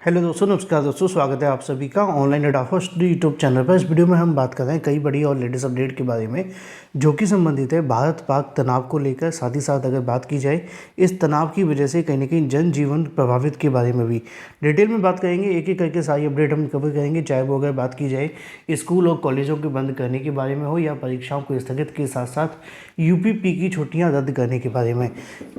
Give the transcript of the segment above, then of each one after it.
Hello दोस्तों, नमस्कार दोस्तों। स्वागत है आप सभी का ऑनलाइन अडाफा स्टडी यूट्यूब चैनल पर। इस वीडियो में हम बात कर रहे हैं कई बड़ी और लेटेस्ट अपडेट के बारे में जो कि संबंधित है भारत पाक तनाव को लेकर। साथ ही साथ अगर बात की जाए इस तनाव की वजह से कहीं ना कहीं जनजीवन प्रभावित के बारे में भी डिटेल में बात करेंगे। एक एक करके सारी अपडेट हम कवर करेंगे, चाहे वो अगर बात की जाए स्कूल और कॉलेजों के बंद करने के बारे में हो या परीक्षाओं को स्थगित के साथ साथ यूपी की छुट्टियाँ रद्द करने के बारे में।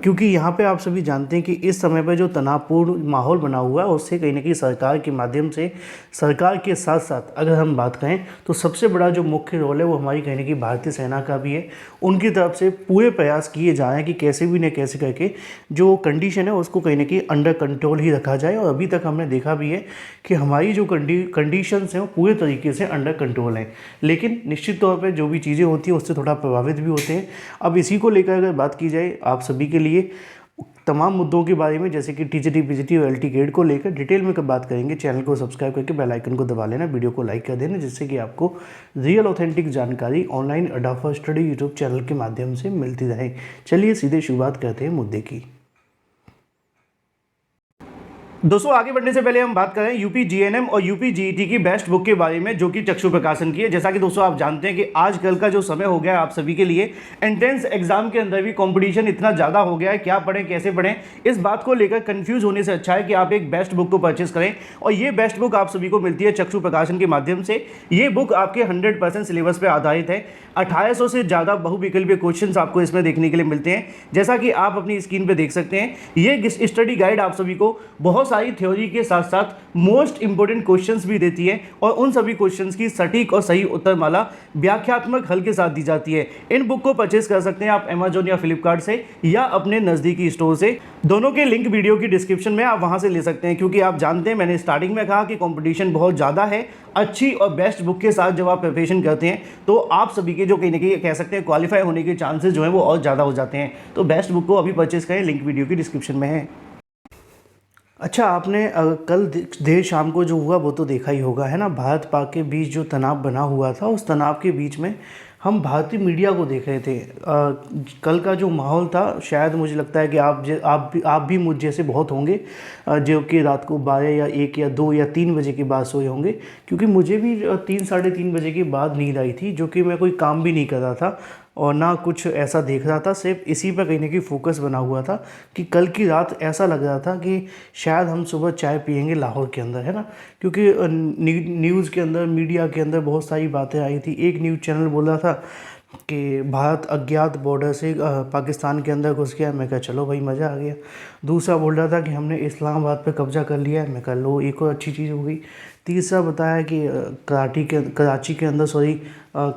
क्योंकि यहाँ पर आप सभी जानते हैं कि इस समय पर जो तनावपूर्ण माहौल बना हुआ है उससे कहीं ना कहीं सरकार के माध्यम से, सरकार के साथ साथ अगर हम बात करें तो सबसे बड़ा जो मुख्य रोल है वो हमारी कहीं ना कहीं भारतीय सेना का भी है। उनकी तरफ से पूरे प्रयास किए जा रहे हैं कि कैसे भी न कैसे करके जो कंडीशन है उसको कहीं ना कहीं अंडर कंट्रोल ही रखा जाए। और अभी तक हमने देखा भी है कि हमारी जो कंडीशंस हैं वो पूरे तरीके से अंडर कंट्रोल हैं। लेकिन निश्चित तौर पर जो भी चीज़ें होती हैं उससे थोड़ा प्रभावित भी होते हैं। अब इसी को लेकर अगर बात की जाए आप सभी के लिए तमाम मुद्दों के बारे में, जैसे कि टीजीटी पीजीटी और एलटी ग्रेड को लेकर डिटेल में कब बात करेंगे। चैनल को सब्सक्राइब करके बेल आइकन को दबा लेना, वीडियो को लाइक कर देना, जिससे कि आपको रियल ऑथेंटिक जानकारी ऑनलाइन अडाफा स्टडी यूट्यूब चैनल के माध्यम से मिलती रहे। चलिए सीधे शुरुआत करते हैं मुद्दे की। दोस्तों, आगे बढ़ने से पहले हम बात करें यूपी जीएनएम और यूपी जीईटी की बेस्ट बुक के बारे में जो कि चक्षु प्रकाशन की है। जैसा कि दोस्तों आप जानते हैं कि आजकल का जो समय हो गया है आप सभी के लिए एंट्रेंस एग्जाम के अंदर भी कंपटीशन इतना ज़्यादा हो गया है, क्या पढ़ें कैसे पढ़ें, इस बात को लेकर कंफ्यूज होने से अच्छा है कि आप एक बेस्ट बुक को परचेस करें। और ये बेस्ट बुक आप सभी को मिलती है चक्षु प्रकाशन के माध्यम से। ये बुक आपके 100% सिलेबस पर आधारित है। 1800 से ज़्यादा बहुविकल्पीय क्वेश्चंस आपको इसमें देखने के लिए मिलते हैं, जैसा कि आप अपनी स्क्रीन पे देख सकते हैं। ये स्टडी गाइड आप सभी को बहुत सारी थ्योरी के साथ साथ मोस्ट इंपोर्टेंट क्वेश्चंस भी देती है और उन सभी क्वेश्चंस की सटीक और सही उत्तरमाला व्याख्यात्मक हल के साथ दी जाती है। इन बुक को परचेस कर सकते हैं आप अमेजोन या फ्लिपकार्ट से या अपने नज़दीकी स्टोर से। दोनों के लिंक वीडियो की डिस्क्रिप्शन में, आप वहां से ले सकते हैं। क्योंकि आप जानते हैं मैंने स्टार्टिंग में कहा कि कंपटीशन बहुत ज़्यादा है। अच्छी और बेस्ट बुक के साथ जब आप प्रिपरेशन करते हैं तो आप सभी के जो कहीं ना कहीं कह सकते हैं क्वालिफाई होने के चांसेस जो हैं वो और ज़्यादा हो जाते हैं। तो बेस्ट बुक को अभी परचेस करें, लिंक वीडियो की डिस्क्रिप्शन में है। अच्छा, आपने कल देर शाम को जो हुआ वो तो देखा ही होगा, है ना। भारत पाक के बीच जो तनाव बना हुआ था, उस तनाव के बीच में हम भारतीय मीडिया को देख रहे थे। कल का जो माहौल था, शायद मुझे लगता है कि आप भी मुझ जैसे बहुत होंगे जो कि रात को 12 या 1 या 2 या 3 बजे के बाद सोए होंगे। क्योंकि मुझे भी 3 साढ़े 3 बजे के बाद नींद आई थी, जो कि मैं कोई काम भी नहीं कर रहा था और ना कुछ ऐसा देख रहा था। सिर्फ इसी पर कहीं ना कहीं फोकस बना हुआ था कि कल की रात ऐसा लग रहा था कि शायद हम सुबह चाय पियेंगे लाहौर के अंदर, है ना। क्योंकि न्यूज़ के अंदर, मीडिया के अंदर बहुत सारी बातें आई थी। एक न्यूज़ चैनल बोल रहा था कि भारत अज्ञात बॉर्डर से पाकिस्तान के अंदर घुस गया। मैं कहा चलो भाई, मज़ा आ गया। दूसरा बोल रहा था कि हमने इस्लामाबाद पे कब्जा कर लिया है। मैं कहा लो, एक और अच्छी चीज़ हो गई। तीसरा बताया कि कराची के अंदर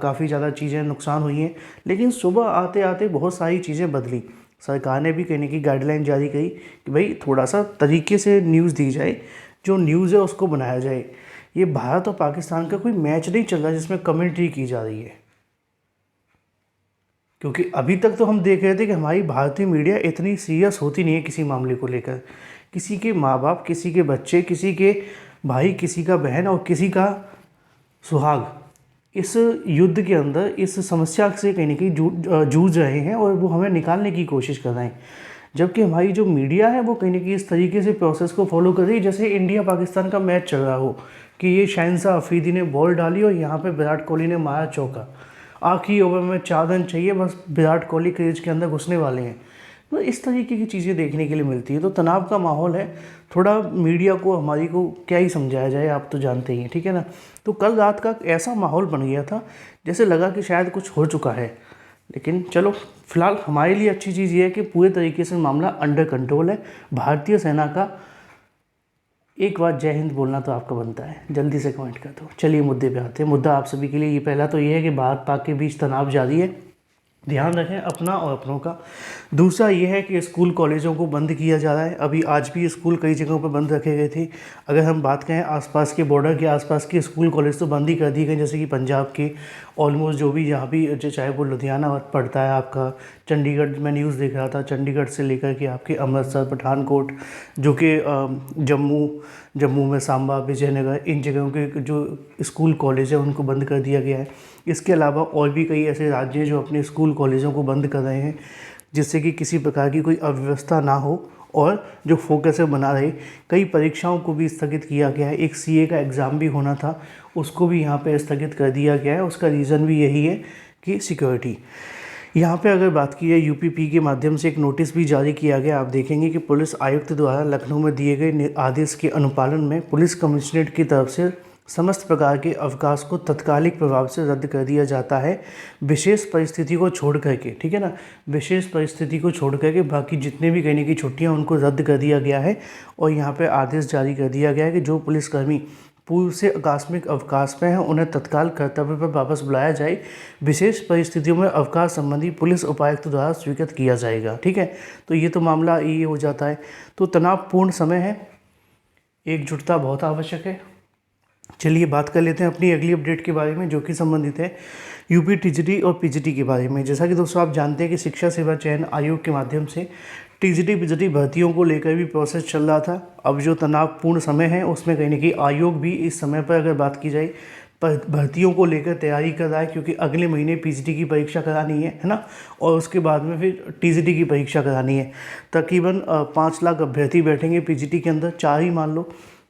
काफ़ी ज़्यादा चीज़ें नुकसान हुई हैं। लेकिन सुबह आते आते बहुत सारी चीज़ें बदली। सरकार ने भी कहने की गाइडलाइन जारी करी कि भाई थोड़ा सा तरीके से न्यूज़ दी जाए, जो न्यूज़ है उसको बनाया जाए। ये भारत और पाकिस्तान का कोई मैच नहीं चल रहा जिसमें कमेंट्री की जा रही है। क्योंकि अभी तक तो हम देख रहे थे कि हमारी भारतीय मीडिया इतनी सीरियस होती नहीं है किसी मामले को लेकर। किसी के माँ बाप, किसी के बच्चे, किसी के भाई, किसी का बहन और किसी का सुहाग इस युद्ध के अंदर, इस समस्या से कहीं ना कहीं जूझ रहे हैं और वो हमें निकालने की कोशिश कर रहे हैं। जबकि हमारी जो मीडिया है वो कहीं ना कहीं इस तरीके से प्रोसेस को फॉलो कर रही है जैसे इंडिया पाकिस्तान का मैच चल रहा हो कि ये शहनशाह अफरीदी ने बॉल डाली और यहाँ पे विराट कोहली ने मारा चौका। आखिरी ओवर में 4 रन चाहिए, बस विराट कोहली क्रीज के अंदर घुसने वाले हैं। तो इस तरीके की चीज़ें देखने के लिए मिलती है। तो तनाव का माहौल है थोड़ा। मीडिया को, हमारी को क्या ही समझाया जाए, आप तो जानते ही हैं, ठीक है ना। तो कल रात का ऐसा माहौल बन गया था जैसे लगा कि शायद कुछ हो चुका है। लेकिन चलो, फिलहाल हमारे लिए अच्छी चीज़ ये है कि पूरे तरीके से मामला अंडर कंट्रोल है। भारतीय सेना का एक बार जय हिंद बोलना तो आपका बनता है, जल्दी से कमेंट कर दो। चलिए मुद्दे पे आते हैं। मुद्दा आप सभी के लिए ये पहला तो ये है कि भारत पाक के बीच तनाव जारी है, ध्यान रखें अपना और अपनों का। दूसरा ये है कि स्कूल कॉलेजों को बंद किया जा रहा है। अभी आज भी स्कूल कई जगहों पर बंद रखे गए थे। अगर हम बात करें आसपास के बॉर्डर के आसपास के स्कूल कॉलेज तो बंद ही कर दिए गए, जैसे कि पंजाब के ऑलमोस्ट जो भी जहाँ भी, चाहे वो लुधियाना पड़ता है आपका, चंडीगढ़, मैं न्यूज़ देख रहा था, चंडीगढ़ से लेकर के आपके अमृतसर, पठानकोट, जो कि जम्मू में सांबा, विजयनगर, इन जगहों के जो स्कूल कॉलेज है उनको बंद कर दिया गया है। इसके अलावा और भी कई ऐसे राज्य हैं जो अपने स्कूल कॉलेजों को बंद कर रहे हैं जिससे कि किसी प्रकार की कोई अव्यवस्था ना हो और जो फोकस है बना रहे। कई परीक्षाओं को भी स्थगित किया गया है। एक सीए का एग्ज़ाम भी होना था, उसको भी यहाँ पे स्थगित कर दिया गया है। उसका रीज़न भी यही है कि सिक्योरिटी। यहाँ पे अगर बात की जाए यूपीपी के माध्यम से एक नोटिस भी जारी किया गया। आप देखेंगे कि पुलिस आयुक्त द्वारा लखनऊ में दिए गए आदेश के अनुपालन में पुलिस कमिश्नरेट की तरफ से समस्त प्रकार के अवकाश को तत्कालिक प्रभाव से रद्द कर दिया जाता है, विशेष परिस्थिति को छोड़ करके। ठीक है ना, विशेष परिस्थिति को छोड़ करके बाकी जितने भी कहने की छुट्टियां उनको रद्द कर दिया गया है। और यहाँ पे आदेश जारी कर दिया गया है कि जो पुलिसकर्मी पूर्व से आकस्मिक अवकाश में हैं उन्हें तत्काल कर्तव्य पर वापस बुलाया जाए। विशेष परिस्थितियों में अवकाश संबंधी पुलिस उपायुक्त द्वारा स्वीकृत किया जाएगा। ठीक है, तो ये तो मामला ये हो जाता है। तो तनावपूर्ण समय है, एकजुटता बहुत आवश्यक है। चलिए बात कर लेते हैं अपनी अगली अपडेट के बारे में, जो कि संबंधित है यूपी टीजीटी और पीजीटी के बारे में। जैसा कि दोस्तों आप जानते हैं कि शिक्षा सेवा चयन आयोग के माध्यम से टीजीटी पीजीटी भर्तियों को लेकर भी प्रोसेस चल रहा था। अब जो तनावपूर्ण समय है उसमें कहीं ना कहीं आयोग भी इस समय पर अगर बात की जाए भर्तियों को लेकर तैयारी कर रहा है, क्योंकि अगले महीने पीजीटी की परीक्षा करानी है ना, और उसके बाद में फिर टीजीटी की परीक्षा करानी है। तकरीबन 5 लाख अभ्यर्थी बैठेंगे पीजीटी के अंदर, 4 ही मान लो।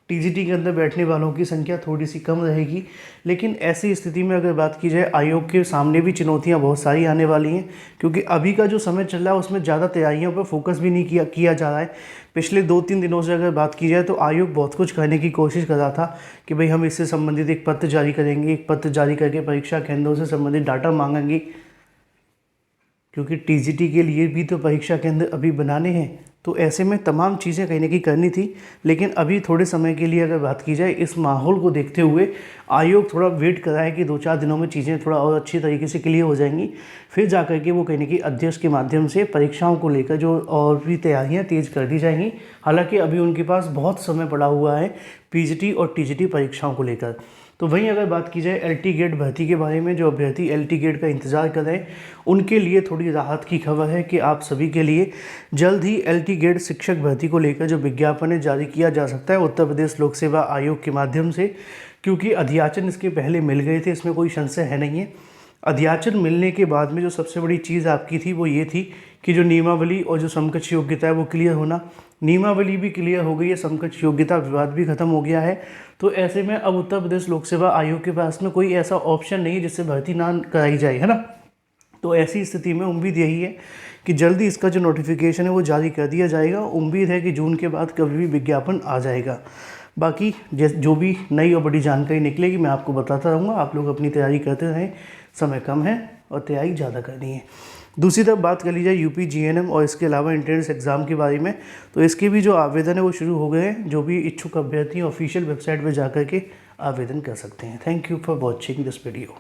टीजीटी के अंदर बैठने वालों की संख्या थोड़ी सी कम रहेगी। लेकिन ऐसी स्थिति में अगर बात की जाए आयोग के सामने भी चुनौतियां बहुत सारी आने वाली हैं, क्योंकि अभी का जो समय चल रहा है उसमें ज़्यादा तैयारियों पर फोकस भी नहीं किया जा रहा है। पिछले 2-3 दिनों से अगर बात की जाए तो आयोग बहुत कुछ करने की कोशिश कर रहा था कि भाई हम इससे संबंधित एक पत्र जारी करेंगे, एक पत्र जारी करके परीक्षा केंद्रों से संबंधित डाटा मांगेंगे, क्योंकि टीजीटी के लिए भी तो परीक्षा केंद्र अभी बनाने हैं। तो ऐसे में तमाम चीज़ें कहीं ना कहीं करनी थी। लेकिन अभी थोड़े समय के लिए अगर बात की जाए, इस माहौल को देखते हुए आयोग थोड़ा वेट कर रहा है कि 2-4 दिनों में चीज़ें थोड़ा और अच्छी तरीके से क्लियर हो जाएंगी, फिर जा कर के वो कहीं ना कहीं अध्यक्ष के माध्यम से परीक्षाओं को लेकर जो और भी तैयारियाँ तेज़ कर दी जाएंगी। हालाँकि अभी उनके पास बहुत समय पड़ा हुआ है पीजीटी और टीजीटी परीक्षाओं को लेकर। तो वहीं अगर बात की जाए एलटी गेट भर्ती के बारे में, जो अभ्यर्थी एलटी गेट का इंतज़ार कर रहे हैं उनके लिए थोड़ी राहत की खबर है कि आप सभी के लिए जल्द ही एलटी गेट शिक्षक भर्ती को लेकर जो विज्ञापन है जारी किया जा सकता है उत्तर प्रदेश लोक सेवा आयोग के माध्यम से, क्योंकि अध्याचन इसके पहले मिल गए थे, इसमें कोई संशय है नहीं है। अध्याचन मिलने के बाद में जो सबसे बड़ी चीज़ आपकी थी वो ये थी कि जो नियमावली और जो समकक्ष योग्यता है वो क्लियर होना। नियमावली भी क्लियर हो गई है, समकक्ष योग्यता विवाद भी खत्म हो गया है। तो ऐसे में अब उत्तर प्रदेश लोक सेवा आयोग के पास में कोई ऐसा ऑप्शन नहीं है जिससे भर्ती ना कराई जाए, है ना। तो ऐसी स्थिति में उम्मीद यही है कि जल्दी इसका जो नोटिफिकेशन है वो जारी कर दिया जाएगा। उम्मीद है कि जून के बाद कभी भी विज्ञापन आ जाएगा। बाकी जो भी नई और बड़ी जानकारी निकलेगी मैं आपको बताता रहूँगा। आप लोग अपनी तैयारी करते रहें, समय कम है और तैयारी ज़्यादा करनी है। दूसरी तरफ बात कर ली जाए यूपी जीएनएम और इसके अलावा एंट्रेंस एग्ज़ाम के बारे में, तो इसके भी जो आवेदन है वो शुरू हो गए हैं। जो भी इच्छुक अभ्यर्थी ऑफिशियल वेबसाइट पर जा कर के आवेदन कर सकते हैं। Thank you for watching this video.